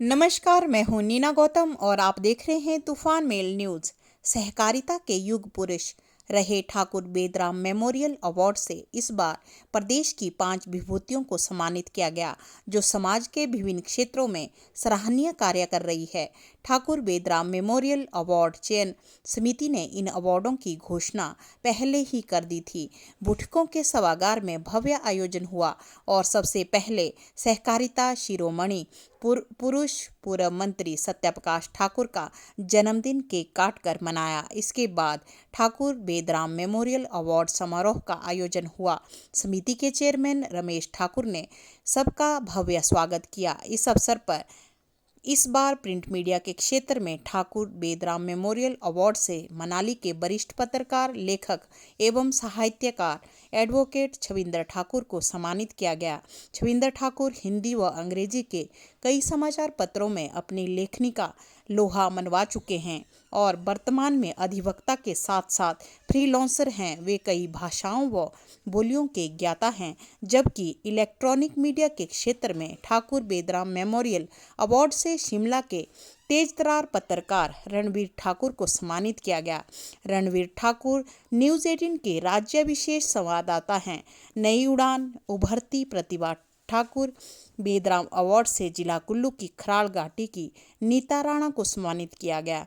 नमस्कार, मैं हूं नीना गौतम और आप देख रहे हैं तूफान मेल न्यूज। सहकारिता के युग पुरुष रहे ठाकुर बेदराम मेमोरियल अवार्ड से इस बार प्रदेश की 5 विभूतियों को सम्मानित किया गया, जो समाज के विभिन्न क्षेत्रों में सराहनीय कार्य कर रही है। ठाकुर बेदराम मेमोरियल अवार्ड चयन समिति ने इन अवार्डों की घोषणा पहले ही कर दी थी। बुठकों के सभागार में भव्य आयोजन हुआ और सबसे पहले सहकारिता शिरोमणि पुरुष पूर्व मंत्री सत्यप्रकाश ठाकुर का जन्मदिन केक काटकर मनाया। इसके बाद ठाकुर बेदराम मेमोरियल अवार्ड समारोह का आयोजन हुआ। समिति के चेयरमैन रमेश ठाकुर ने सबका भव्य स्वागत किया। इस अवसर पर इस बार प्रिंट मीडिया के क्षेत्र में ठाकुर बेदराम मेमोरियल अवार्ड से मनाली के वरिष्ठ पत्रकार, लेखक एवं साहित्यकार एडवोकेट छविंदर ठाकुर को सम्मानित किया गया। छविंदर ठाकुर हिंदी व अंग्रेजी के कई समाचार पत्रों में अपनी लेखनी का लोहा मनवा चुके हैं और वर्तमान में अधिवक्ता के साथ साथ फ्रीलांसर हैं। वे कई भाषाओं व बोलियों के ज्ञाता हैं, जबकि इलेक्ट्रॉनिक मीडिया के क्षेत्र में ठाकुर बेदराम मेमोरियल अवार्ड से शिमला के तेजतर्रार पत्रकार रणवीर ठाकुर को सम्मानित किया गया। रणवीर ठाकुर न्यूज़ 18 के राज्य विशेष संवाददाता हैं। नई उड़ान उभरती प्रतिभा ठाकुर बेदराम अवार्ड से जिला कुल्लू की खराड़ घाटी की नीता राणा को सम्मानित किया गया।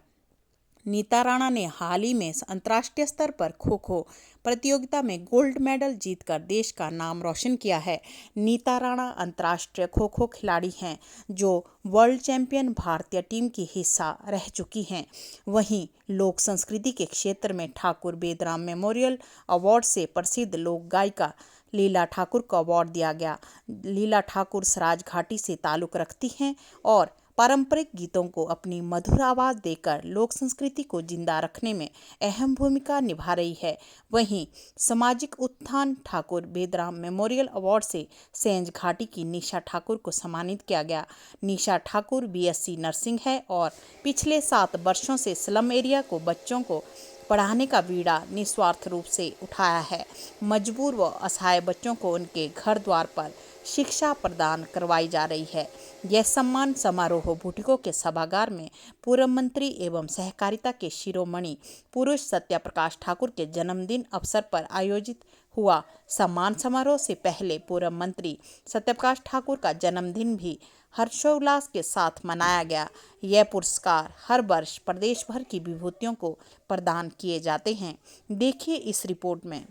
नीता राणा ने हाल ही में अंतर्राष्ट्रीय स्तर पर खो खो प्रतियोगिता में गोल्ड मेडल जीतकर देश का नाम रोशन किया है। नीता राणा अंतर्राष्ट्रीय खो खो खिलाड़ी हैं, जो वर्ल्ड चैंपियन भारतीय टीम की हिस्सा रह चुकी हैं। वहीं लोक संस्कृति के क्षेत्र में ठाकुर बेदराम मेमोरियल अवार्ड से प्रसिद्ध लोक गायिका लीला ठाकुर को अवार्ड दिया गया। लीला ठाकुर सराज घाटी से ताल्लुक रखती हैं और पारंपरिक गीतों को अपनी मधुर आवाज़ देकर लोक संस्कृति को जिंदा रखने में अहम भूमिका निभा रही है। वहीं सामाजिक उत्थान ठाकुर बेदराम मेमोरियल अवार्ड से सेंज घाटी की निशा ठाकुर को सम्मानित किया गया। निशा ठाकुर BSc नर्सिंग है और पिछले 7 वर्षों से स्लम एरिया को बच्चों को पढ़ाने का बीड़ा निस्वार्थ रूप से उठाया है। मजबूर व असहाय बच्चों को उनके घर द्वार पर शिक्षा प्रदान करवाई जा रही है। यह सम्मान समारोह बुटिको के सभागार में पूर्व मंत्री एवं सहकारिता के शिरोमणि पुरुष सत्यप्रकाश ठाकुर के जन्मदिन अवसर पर आयोजित हुआ। सम्मान समारोह से पहले पूर्व मंत्री सत्यप्रकाश ठाकुर का जन्मदिन भी हर्षोल्लास के साथ मनाया गया। यह पुरस्कार हर वर्ष प्रदेश भर की विभूतियों को प्रदान किए जाते हैं। देखिए इस रिपोर्ट में।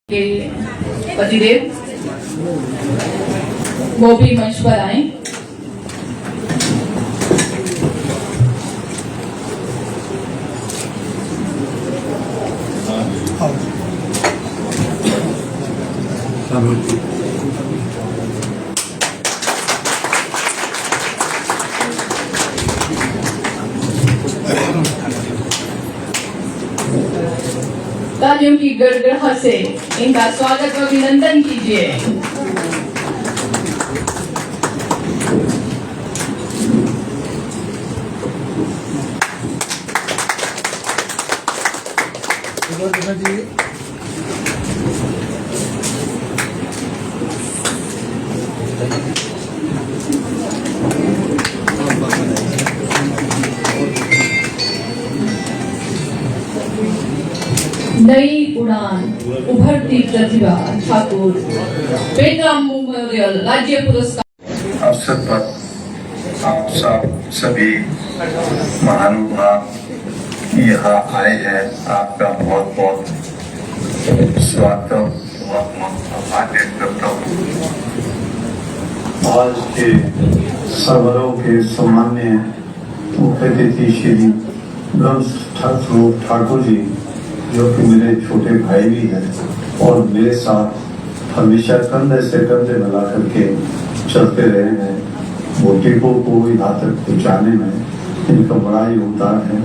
के पतिदेव वो भी मंच पर आए। तालियों की गड़गड़ाहट से इनका स्वागत व अभिनंदन कीजिए। नई उड़ान उभरती प्रतिभा ठाकुर बेदराम मेमोरियल राज्य पुरस्कार अवसर पर आप सब सभी महानुभाव यहाँ आए हैं। आपका बहुत बहुत स्वागत, बहुत बहुत आभार व्यक्त करता हूँ। आज के समारोह के सम्मान्य मुख्य अतिथि श्री ठाकुर जी, जो कि मेरे छोटे भाई भी हैं और मेरे साथ हमेशा कंधे से कंधे मिला करके चलते रहे हैं। बुटीकों को यहाँ तक पहुँचाने में इनका बड़ा योगदान है।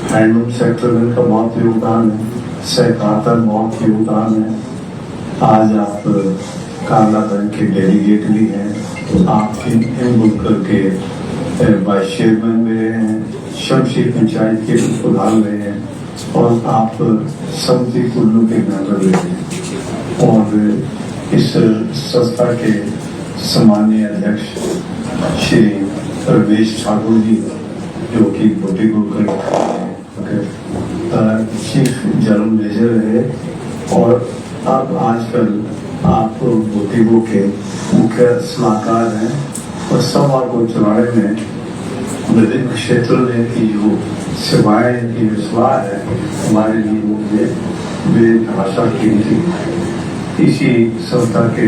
हैंडलूम सेक्टर में इनका बहुत योगदान है। सहकारिता में बहुत योगदान है। आज आप काला रंग के डेलीगेट भी हैं। आप बुनकर के वाइस चेयरमैन में रहे हैं, शमशी पंचायत के प्रधान रहे हैं और आप समिति कुल्लू के मेंबर रहे हैं और इस संस्था के सम्मानीय अध्यक्ष श्री रमेश ठाकुर जी, जो कि बुटीको चीफ जनरल मैनेजर है, और अब आजकल आप बुटीको के मुख्य सलाहकार हैं, और सभा को चलाने में विभिन्न क्षेत्रों में की जो सेवाएं की विश्वास है हमारे लिए वे भाषा की थी। इसी संस्था के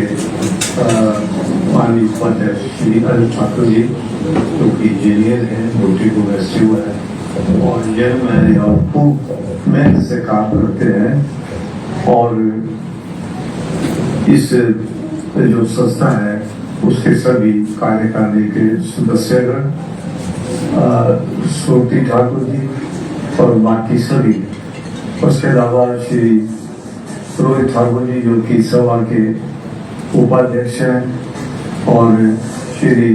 माननीय उपाध्यक्ष श्री अनिल ठाकुर जी, जो कि इंजीनियर हैं, बुटीको एसयू है, और जेल में और खूब मेहनत से काम करते हैं। और इस जो संस्था है उसके सभी कार्यकारिणी के सदस्यगण, श्रोती ठाकुर जी और बाकी सभी, उसके अलावा श्री रोहित ठाकुर जी, जो कि सभा के उपाध्यक्ष हैं, और श्री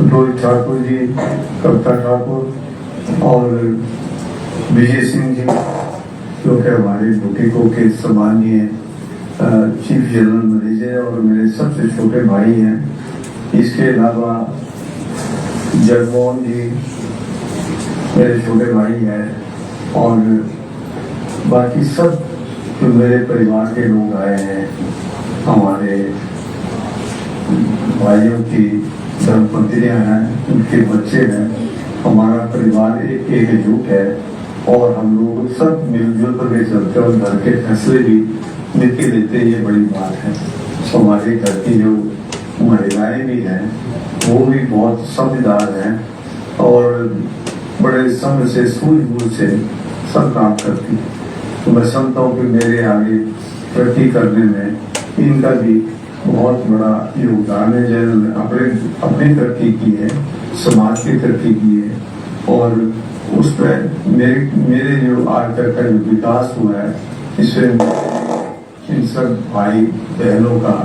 रोहित ठाकुर जी, कविता ठाकुर और विजय सिंह जी, जो कि हमारे बुटीको के सम्मानीय चीफ जनरल मैनेजर और मेरे सबसे छोटे भाई हैं। इसके अलावा जगमोहन जी मेरे छोटे भाई हैं, और बाकी सब जो मेरे परिवार के लोग आए हैं, हमारे भाइयों की धर्मपत्नियां हैं, उनके बच्चे हैं, हमारा परिवार एकजुट है, और हम लोग सब मिलजुल कर चलते हैं, और घर के फैसले भी मिलकर लेते हैं, ये बड़ी बात है। तो हमारे घर की जो महिलाएं भी हैं वो भी बहुत समझदार हैं, और बड़े समय से सूझबूझ से सब काम करती है। तो मैं समझता हूँ कि मेरे आगे तरक्की करने में इनका भी बहुत बड़ा योगदान है। जिन्होंने अपनी तरक्की की है, समाज की तरक्की की है, और उसमें मेरे जो आज तक का जो विकास हुआ है, इसमें इन सब भाई बहनों का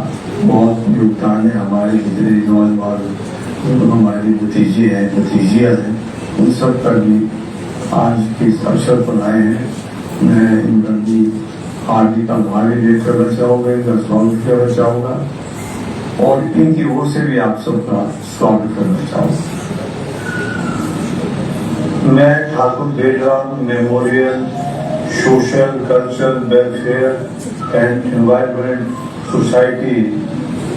बहुत योगदान है। हमारे जितने नौजवान हमारी भतीजे हैं, भतीजियाँ हैं, उन सब का भी आज के अवसर पर आए हैं। मैं इनका भी हार्दिक आभार व्यक्त करना चाहूँगा, इनका स्वागत करना चाहूँगा, और इनकी ओर से भी आप सबका स्वागत करना चाहूँगा। मैं Thakur Bedram memorial social cultural welfare and environment society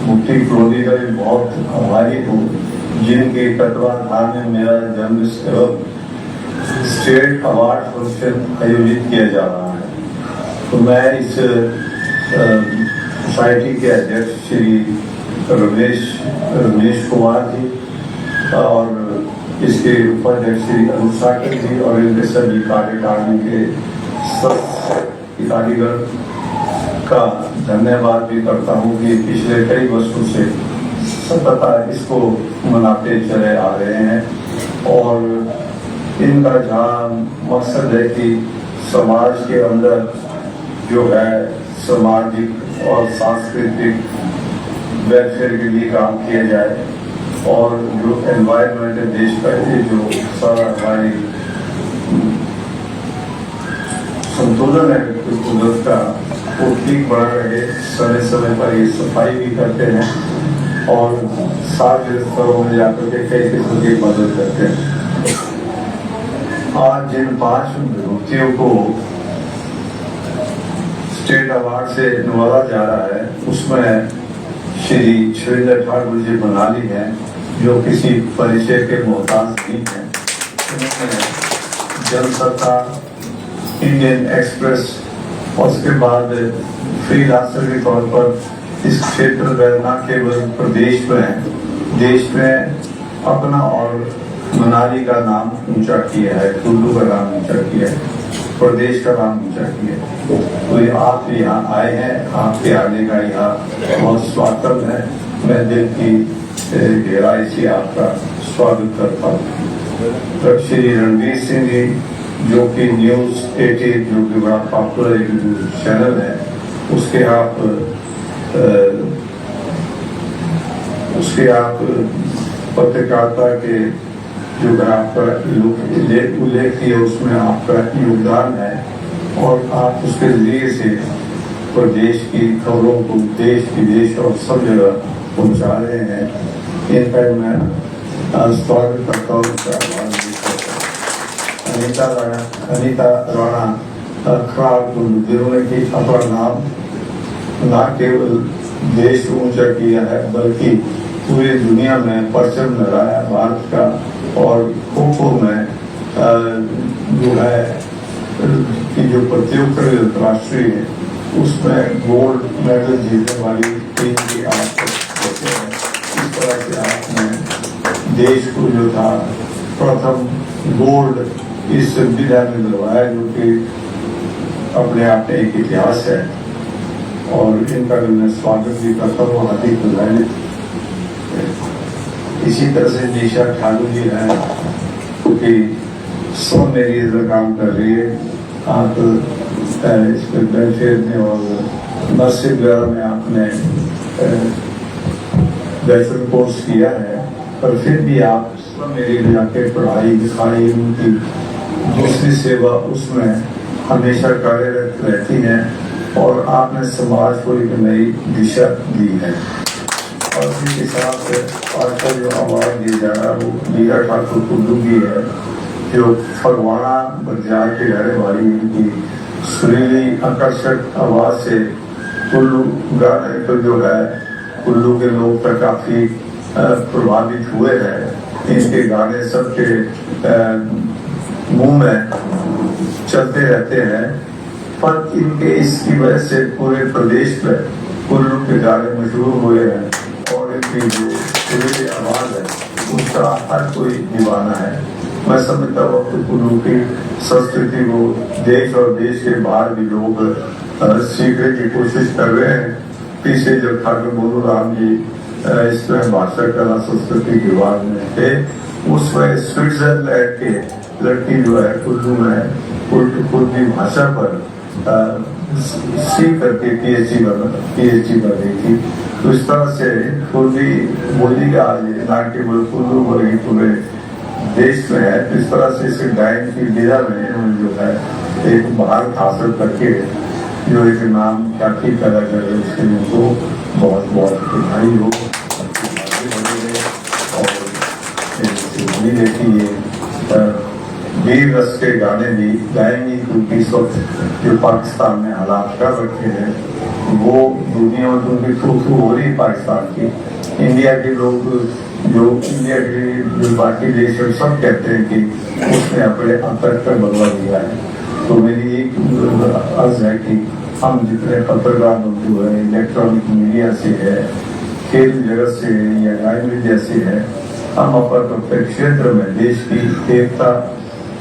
Mukti colony का भी बहुत आभारी हूँ, जिनके तत्वाधान में मेरा जन्म स्टेट अवार्ड फंक्शन आयोजित किया जा रहा है। तो मैं इस सोसाइटी के अध्यक्ष श्री रमेश कुमार जी और इसके उपाध्यक्ष श्री अनुसाकर जी और इनके सभी कार्यकारिणी के अधिकारीगण का धन्यवाद भी करता हूँ कि पिछले कई वर्षों से सतत इसको मनाते चले आ रहे हैं, और इनका जहाँ मकसद है कि समाज के अंदर जो है सामाजिक और सांस्कृतिक वेलफेयर के लिए काम किया जाए, और जो एनवायरनमेंट है देश का, ये जो सारा हमारी संतुलन है कुदरत का, वो ठीक बना रहे। समय समय पर ये सफाई भी करते हैं, और सार्वजनिक स्तरों में जाकर के कई किस्म की मदद करते हैं। आज जिन 5 विभूतियों को स्टेट अवार्ड से नवाजा जा रहा है, उसमें श्री सुरेंद्र ठाकुर जी मनाली हैं, जो किसी परिचय के मोहताज नहीं हैं। उन्होंने जनसत्ता, इंडियन एक्सप्रेस और उसके बाद फ्रीलांसर के तौर पर इस क्षेत्र में न केवल प्रदेश में, देश में अपना और मनाली का नाम ऊंचा किया है, कुल्लू का नाम ऊंचा किया है, प्रदेश का नाम ऊंचा किया है। तो ये आप यहाँ आए हैं, आपके आने का यहाँ बहुत स्वागत है। मैं दिल की गहराई से आपका स्वागत करता हूँ। श्री रणवीर सिंह जी, जो कि न्यूज़ 18 जो कि बड़ा पॉपुलर एक चैनल है, उसके आप पत्रकारिता के जो आपका उल्लेख किया, उसमें आपका योगदान है, और आप उसके जरिए से प्रदेश की खबरों को देश विदेश और सब जगह पहुंचा रहे हैं। इनका मैं स्वागत करता हूँ। अनीता राणा खराब जिन्होंने कि अपना नाम न केवल देश ऊंचा किया है बल्कि पूरी दुनिया में परचम लहराया भारत का, और खो-खो में जो है कि जो प्रतियोगिता अंतर्राष्ट्रीय है उसमें गोल्ड मेडल जीतने वाली टीम की आप होते हैं। इस तरह से आपने देश को जो था प्रथम गोल्ड इस विधा में दिलवाया, जो कि अपने आप में एक इतिहास है, और इनका भी मैं स्वागत भी करता हूँ, हार्दिक बधाई। इसी तरह से निशा ठाकुर जी हैं, क्योंकि सब मेरी इधर काम कर रही है। आप इस वेलफेयर में और नर्सिंग वगैरह में आपने बैचलर कोर्स किया है, पर फिर भी आप मेरी जाके पढ़ाई लिखाई उनकी दूसरी सेवा उसमें हमेशा कार्यरत रहती हैं, और आपने समाज को एक नई दिशा दी है। और इस हिसाब से आज का जो अवार्ड दिया जा रहा है वो मीरा ठाकुर कुल्लू की है, जो फगवाड़ा बंजार के रहने वाली उनकी सुरीली आकर्षक आवाज से कुल्लू गाने को जो है कुल्लू के लोग तक काफी प्रभावित हुए हैं। इनके गाने सबके मुंह में चलते रहते हैं, पर इनके इसकी वजह से पूरे प्रदेश में कुल्लू के गाने मशहूर हुए हैं, और इनकी जो सुरीली आवाज है उसका हर कोई दीवाना है। मैं समझता हूँ कि कुल्लू की संस्कृति को देश और देश के बाहर भी लोग सीखने की कोशिश कर रहे हैं। पीछे जब ठाकुर बोलू राम जी इसमें भाषा कला संस्कृति विभाग में थे, उसमें स्विट्जरलैंड के लड़की जो है कुल्लू में कुल्लू भाषा पर सीख करके पीएचडी कर रही थी। तो इस तरह से कुल्ली बोली का आज ना केवल कुल्लू बल्कि पूरे देश में है। इस तरह से इस गायन की विधा में जो है एक भारत हासिल करके जो एक नाम ख्याति पैदा कर रहे उसके लिए उनको बहुत बहुत बधाई हो। और देखी ये वीर रस के गाने भी गाएंगी, क्योंकि इस वक्त जो पाकिस्तान में हालात कर रखे हैं वो दुनिया में उनकी थू हो रही पाकिस्तान की। इंडिया के लोग जो इंडिया के जो बाकी देश है सब कहते हैं कि उसने अपने अंतर का बदला लिया है। तो मेरी एक अर्ज है कि हम जितने पत्रकार बंधु है, इलेक्ट्रॉनिक मीडिया से है, खेल जगत से है या न्याय मीडिया से है, हम अपने क्षेत्र में देश की एकता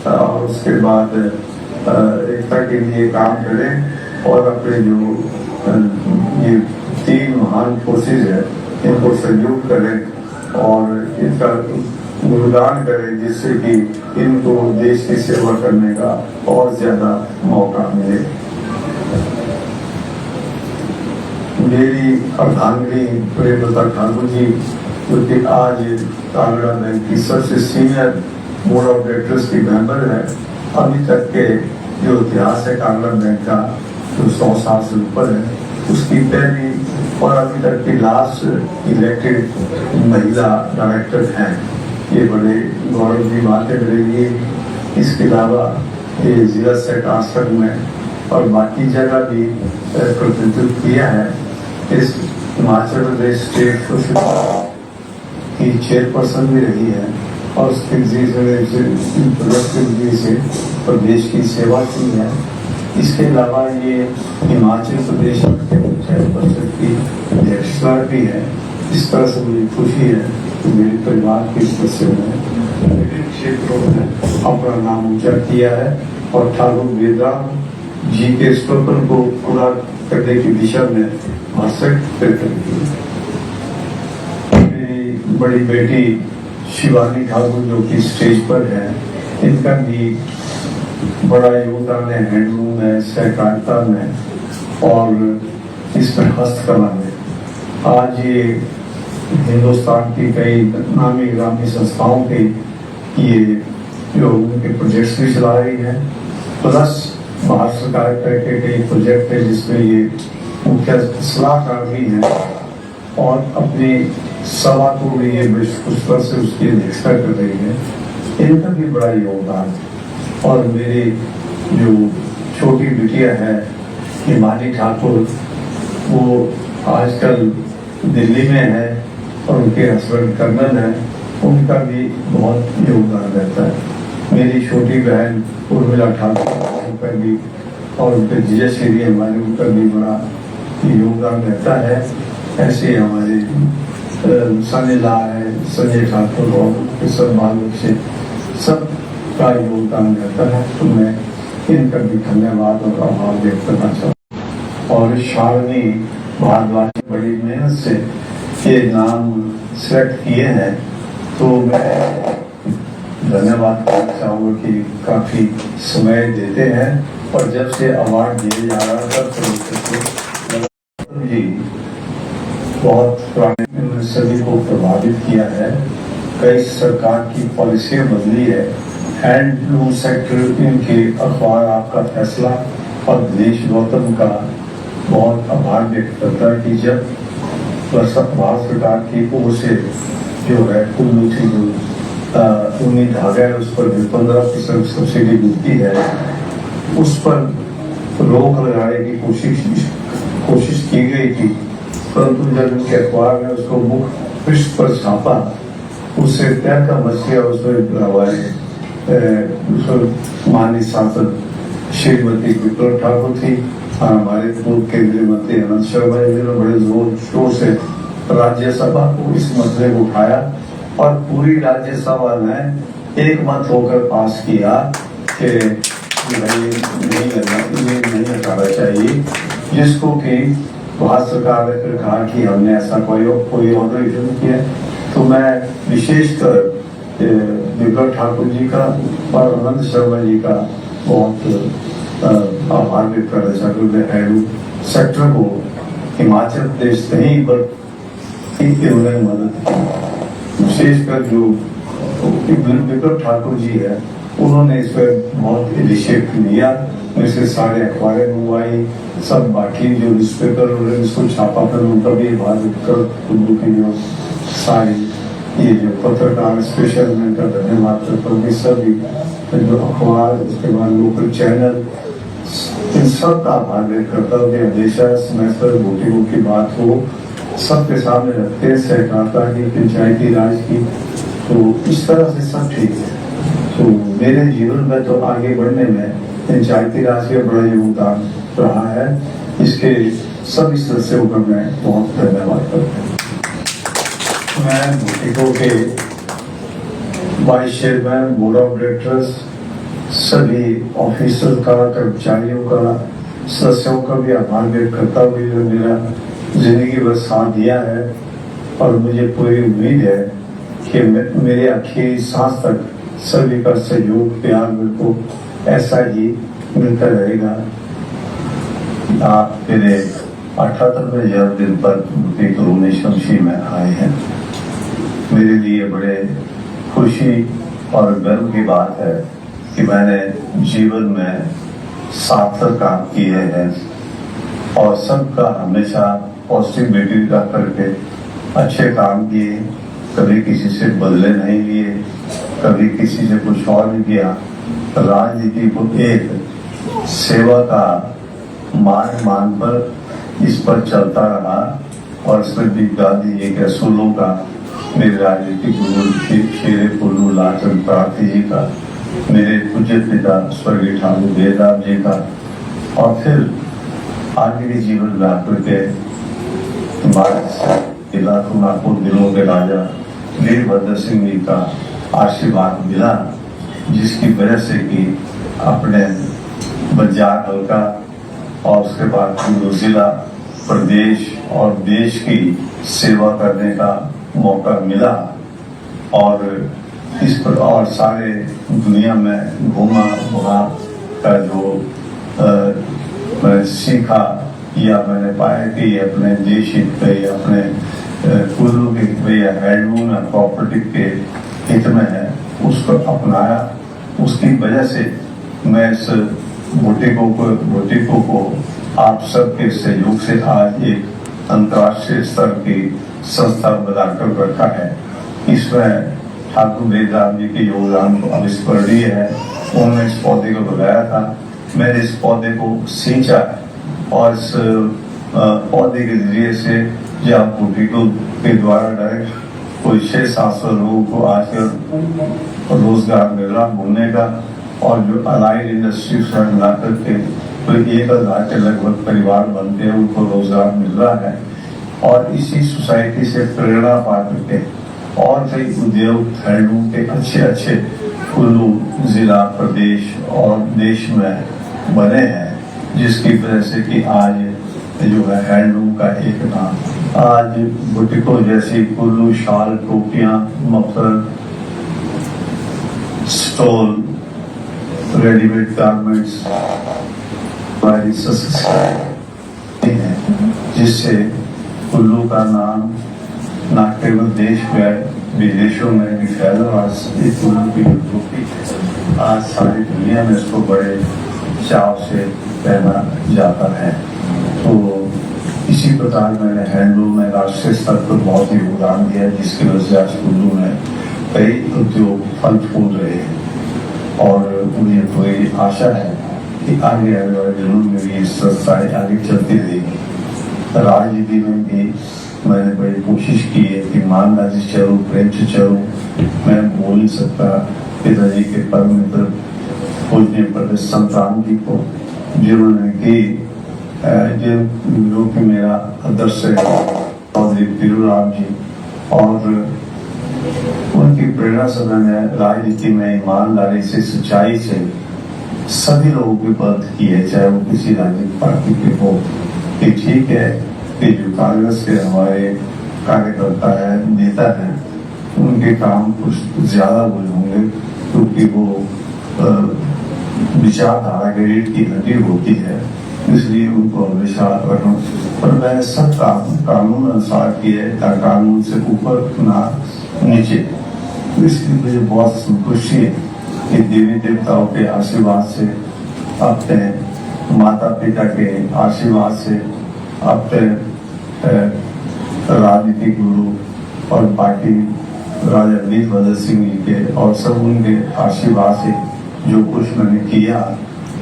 और उसके बाद एकता के लिए काम करें, और अपने जो ये तीन महान फोर्सेज है इनको सहयोग करें और इनका गुणगान करें, जिससे कि इनको देश की सेवा करने का और ज्यादा मौका मिले। मेरी अर्धांगिनी प्रेमलता ठाकुर जी, जो कि आज कांगड़ा बैंक की सबसे सीनियर बोर्ड ऑफ डायरेक्टर्स की मेंबर है, अभी तक के जो इतिहास है कांगड़ा बैंक का जो 100 साल से ऊपर है, उसकी पहली और अभी तक की लास्ट इलेक्टेड महिला डायरेक्टर हैं। ये बड़े गौरव की बात है मेरे लिए। इसके अलावा ये जिला सेक्रेटरी में और बाकी जगह भी प्रतिनिधित्व किया है। इस हिमाचल प्रदेश स्टेट सोशल की चेयरपर्सन भी रही है, और उसके से प्रदेश की सेवा की है। इसके अलावा ये हिमाचल प्रदेश चेयरपर्सन की अध्यक्षता भी है। इस तरह से मुझे खुशी है कि मेरे परिवार के सदस्यों ने विभिन्न क्षेत्रों में अपना नाम ऊंचा किया है, और ठाकुर वेदराम जी के स्वप्न को पूरा करने की दिशा में भाषण करते हैं। मेरी बड़ी बेटी शिवानी ठाकुर जो कि स्टेज पर है, इनका भी बड़ा योगदान है हैंडलूम में, सहकारिता में और इसमें हस्तकला में। आज ये हिंदुस्तान की कई नामी ग्रामी संस्थाओं के ये जो उनके प्रोजेक्ट्स भी चला रही है, प्लस भारत सरकार के कई प्रोजेक्ट है जिसमें ये मुख्य सलाहकार भी हैं और अपनी सभा को भी ये पुष्पर से उसकी अध्यक्षता कर रही है। इनका भी बड़ा योगदान। और मेरी जो छोटी बिटिया है हिमानी ठाकुर, वो आजकल दिल्ली में है और उनके हस्बैंड कर्नल हैं, उनका भी बहुत योगदान रहता है। मेरी छोटी बहन उर्मिला ठाकुर का भी और उनके जीजा श्री हमारे, उनका भी बड़ा योगदान रहता है। ऐसे हमारे सनीला है, संजय ठाकुर और सब बाल बच्चे सब का योगदान रहता है। तो मैं इनका भी धन्यवाद और आभार व्यक्त करना चाहूँ। और शालिनी भारद्वाज बड़ी मेहनत से ये नाम सेलेक्ट किए हैं, तो मैं धन्यवाद करना चाहूँगा कि काफी समय देते हैं। और जब से अवार्ड दिए जा रहा था तो जी बहुत पुराने सभी को प्रभावित किया है। कई सरकार की पॉलिसियां बदली है। हैंडलूम सेक्टर इनके अखबार आपका फैसला और दिनेश गौतम का बहुत आभार व्यक्त करता है कि जब भारत सरकार की ओर से जो है कुल्लू थी जो ऊनी धागा है उस पर भी 15% सब्सिडी मिलती है, उस पर रोक लगाने की कोशिश की गई थी। परंतु जब उनके अखबार ने उसको मुख्य पृष्ठ पर छापा, उससे तय का मसीहा उसमें हमारे माननीय सांसद श्रीमती विप्लव ठाकुर थी, हमारे पूर्व केंद्रीय मंत्री अनंत शर्मा जी ने बड़े जोर शोर से राज्यसभा को इस मसले को उठाया और पूरी राज्यसभा ने एक मत होकर पास किया कि नहीं हटाना चाहिए, जिसको कि भारत सरकार ने फिर कहा कि हमने ऐसा कोई ऑर्डर इशू किया। तो मैं विशेषकर विप्लव ठाकुर जी का और अनंत शर्मा जी का बहुत आभार व्यक्त करना चाहता हूँ। हैंडलूम सेक्टर को हिमाचल प्रदेश नहीं बल्कि उन्होंने मदद की। विशेषकर जो विप्लव ठाकुर जी है उन्होंने इस पर बहुत इनिशिएटिव लिया। वैसे सारे अखबारें मंगवाई, सब बाकी जो न्यूज़पेपर उन्होंने इसको छापा कर उनका भी आभार व्यक्त कर उर्दू की जो सारी ये जो पत्रकार स्पेशल में इनका धन्यवाद करता हूँ। सभी जो अखबार उसके बाद लोकल चैनल इन सब का आभार व्यक्त करता हूँ कि हमेशा समय पर वोटिंगों की बात हो सबके सामने रखते हैं, सहकारिता की, पंचायती राज की, तो इस तरह से सब ठीक है। तो मेरे जीवन में तो आगे बढ़ने में पंचायती राज का बड़ा योगदान रहा है। इसके सभी सदस्यों का मैं बहुत धन्यवाद करता हूँ। मैं वोटिंगों के vice chairman, board of directors, सभी ऑफिसर का, कर्मचारियों का, सदस्यों का भी आभार व्यक्त करता हूँ जो मेरा जिंदगी भर साथ दिया है। और मुझे पूरी उम्मीद है कि मेरे आखिरी सांस तक सभी का सहयोग प्यार मेरे को ऐसा ही मिलता रहेगा। आप मेरे 78वें जन्मदिन पर करुणे शमशी में आए हैं। मेरे लिए बड़े खुशी और गर्व की बात है कि मैंने जीवन में सार्थक काम किए हैं और सबका हमेशा पॉजिटिविटी का करके अच्छे काम किए, कभी किसी से बदले नहीं लिए, कभी किसी से कुछ और नहीं किया। राजनीति को एक सेवा का मान पर इस पर चलता रहा और इसमें भी गांधी जी के असूलों का, मेरे राजनीतिक गुरु शेरे पुल्लू लालचंद प्रार्थी जी का, मेरे पूज्य पिता स्वर्गीय ठाकुर वेदाब जी का, और फिर आगे के जीवन में आकर के लाखों दिलों के राजा वीरभद्र सिंह जी का आशीर्वाद मिला, जिसकी वजह से कि अपने बंजार हल्का और उसके बाद जिला, प्रदेश और देश की सेवा करने का मौका मिला। और इस पर और सारे दुनिया में घूमा वहाँ का जो मैंने सीखा या मैंने पाया कि अपने देश हित पे, अपने कुल्लू के हित में या हैंडलूम या प्रॉपर्टी के हित में है, उसको अपनाया। उसकी वजह से मैं इस बुटीकों को आप सबके सहयोग से आज एक अंतर्राष्ट्रीय स्तर की संस्था बनाकर रखा है। इसमें ठाकुर बेदराम जी के योगदान तो अविस्मरणीय है। उन्होंने इस पौधे को लगाया था, मैंने इस पौधे को सींचा और इस पौधे के जरिए से जब बुटीकों के द्वारा डायरेक्ट कोई 600-700 लोगों को आजकल रोजगार मिल रहा बोलने का, और जो अलाइड इंडस्ट्री से मिला करके कोई 1000 के लगभग परिवार बनते हैं, उनको रोजगार मिल रहा है। और इसी सोसाइटी से प्रेरणा पा करके और कई उद्योग हैंडलूम के अच्छे कुल्लू जिला, प्रदेश और देश में बने हैं, जिसकी वजह से कि आज जो है हैंडलूम का एक नाम आज बुटीकों जैसी कुल्लू शाल, टोपियां, मफलर, स्टॉल, रेडीमेड गारमेंट्स हमारी संस्कृति है, जिससे कुल्लू का नाम न केवल देश में विदेशों में भी फैला। कुल्लू की टोपी आज सारी दुनिया में इसको बड़े चाव से पहना जाता है। तो इसी प्रकार मैंने हैंडलूम में राष्ट्रीय स्तर पर बहुत ही योगदान दिया, जिसकी वजह से आज कुल्लू में कई उद्योग फल फूल रहे हैं। और मुझे पूरी आशा है कि आगे आने वाले दिनों में भी इस संस्थाएं आगे चलती रहेगी। राजनीति में भी मैंने बड़ी कोशिश की है कि ईमानदारी से चलूं, प्रेम से चलूं। मैं बोल नहीं सकता पिताजी के परम मित्र पूजनीय पंडित संतराम जी को, जिन्होंने की जो कि मेरा आदर्श है, चौधरी पीरूराम जी, और उनकी प्रेरणा से मैंने राजनीति में ईमानदारी से, सच्चाई से सभी लोगों की मदद की है, चाहे वो किसी राजनीतिक पार्टी के हो। कि ठीक है कि जो कांग्रेस के हमारे कार्यकर्ता है, नेता है, उनके काम कुछ ज्यादा हुए होंगे, क्योंकि वो विचारधारा के रीढ़ की हड्डी होती है, इसलिए उनको हमेशा रखूं। पर मैंने सब काम कानून अनुसार किए, कानून से ऊपर ना नीचे। इसलिए मुझे बहुत संतुष्टि है कि देवी देवताओं के आशीर्वाद से, अपने माता पिता के आशीर्वाद से, अपने राजनीतिक गुरु और बाकी राजा वीरभद्र सिंह जी के और सब उनके आशीर्वाद से जो कुछ मैंने किया,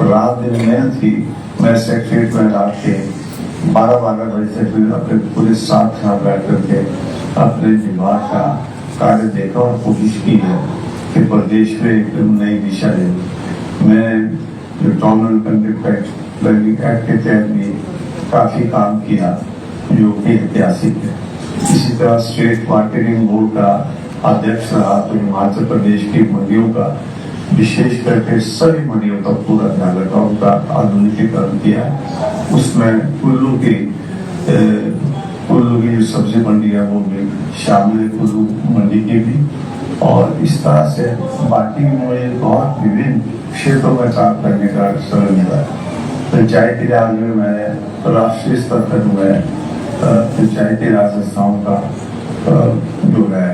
रात दिन मेहनत की। मैं सेक्रेटरीट में रात के 12 बजे से फिर अपने पूरे साथ यहाँ बैठ करके अपने विभाग का कार्य देखा और कोशिश की है कि प्रदेश में एक नई दिशा है। मैं जो टॉर्नल कंट्री लर्निंग एक्ट के तहत भी काफी काम किया, जो कि ऐतिहासिक है। इसी तरह स्टेट मार्केटिंग बोर्ड का अध्यक्ष रहा, तो हिमाचल प्रदेश की मंडियों का, विशेष करके सभी मंडियों का पूरा ध्यान रखा, उनका आधुनिकीकरण किया। उसमें कुल्लू की जो सब्जी मंडी है वो भी शामिल है, कुल्लू मंडी की भी। और इस तरह से बाकी मुझे बहुत विभिन्न क्षेत्रों में काम करने का अवसर मिला। पंचायती राज में मैंने राष्ट्रीय स्तर पर मैं पंचायती राज संस्थाओं का जो है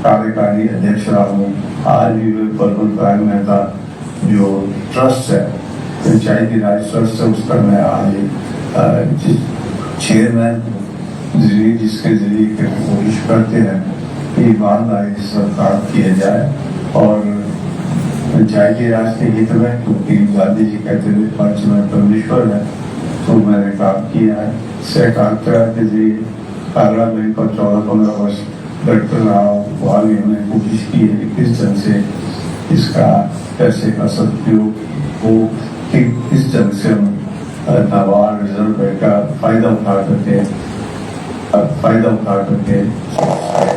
कार्यकारी अध्यक्ष रहा हूँ। आज भी पर्वत राय मेहता जो ट्रस्ट है, पंचायती राज ट्रस्ट है, उसका मैं आज चेयरमैन, जिसके जरिए कोशिश करते हैं कि ईमानदारी से काम किया जाए और पंचायती राज के हित में, क्योंकि गांधी जी कहते थे पंच में परमेश्वर है, तो मैंने काम किया है। सहकारिता के जरिए पार्लियामेंट का 14-15 वर्ष लड़कर रहा हूँ। वहाँ भी हमने कोशिश की है कि किस ढंग से इसका पैसे का सदुपयोग हो, कि किस ढंग से हम नाबार्ड, रिजर्व बैंक का फायदा उठा करके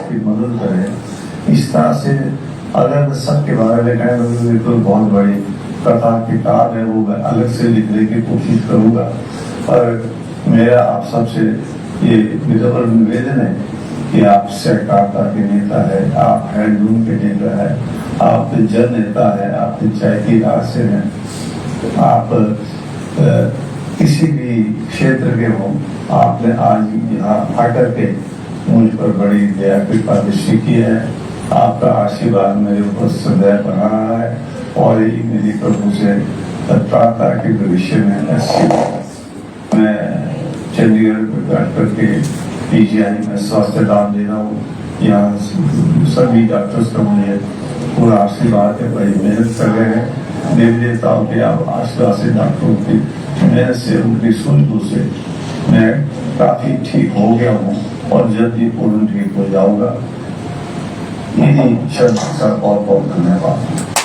की मदद करें। इस तरह से अगर सबके बारे में कहें तो बहुत बड़ी कथा किताब है, वो मैं अलग से लिखने की कोशिश करूंगा। पर मेरा आप सबसे ये निवेदन है कि आप सहकारिता के नेता है, आप हैंडलूम के नेता है, आप जन नेता है, आप पंचायती राज से हैं, आप किसी भी क्षेत्र के हो, आपने आज यहाँ आकर के मुझ पर बड़ी दया कृपा दृष्टि की है। आपका आशीर्वाद मेरे ऊपर सदैव बना रहा है और यही मेरी प्रभु से तत्परता के भविष्य में मैं चंडीगढ़ में बैठ करके पीजीआई में स्वास्थ्य लाभ ले रहा हूँ। यहाँ सभी डॉक्टर्स का मुझे पूरा आशीर्वाद है, बड़ी मेहनत कर रहे हैं। देवी देवताओं के आशीर्वाद डॉक्टरों की मेहनत से, उनकी सूझबूझ से मैं काफी ठीक हो गया हूँ और जल्दी पूर्ण ठीक हो जाऊंगा। यही शब्द का बहुत बहुत धन्यवाद।